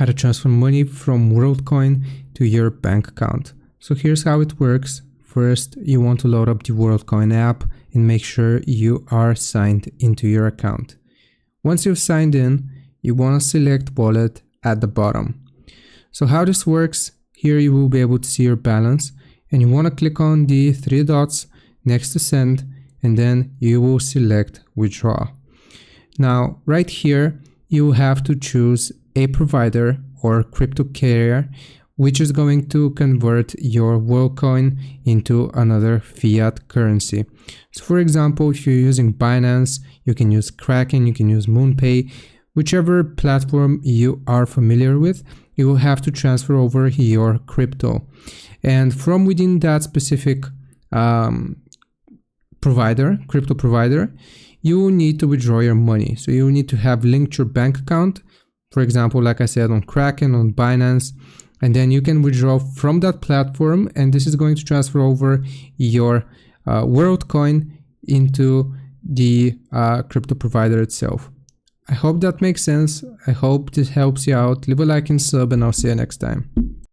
how to transfer money from Worldcoin to your bank account. So here's how it works. First, you want to load up the Worldcoin app and make sure you are signed into your account. Once you've signed in, you want to select wallet at the bottom. So how this works, here you will be able to see your balance, and you want to click on the three dots next to send, and then you will select withdraw. Now right here you will have to choose a provider or crypto carrier which is going to convert your Worldcoin into another fiat currency. So for example, if you're using Binance, you can use Kraken, you can use MoonPay, whichever platform you are familiar with, you will have to transfer over your crypto. And from within that specific crypto provider, you will need to withdraw your money. So you will need to have linked your bank account, for example, like I said, on Kraken, on Binance, and then you can withdraw from that platform, and this is going to transfer over your Worldcoin into the crypto provider itself. I hope that makes sense. I hope this helps you out. Leave a like and sub, and I'll see you next time.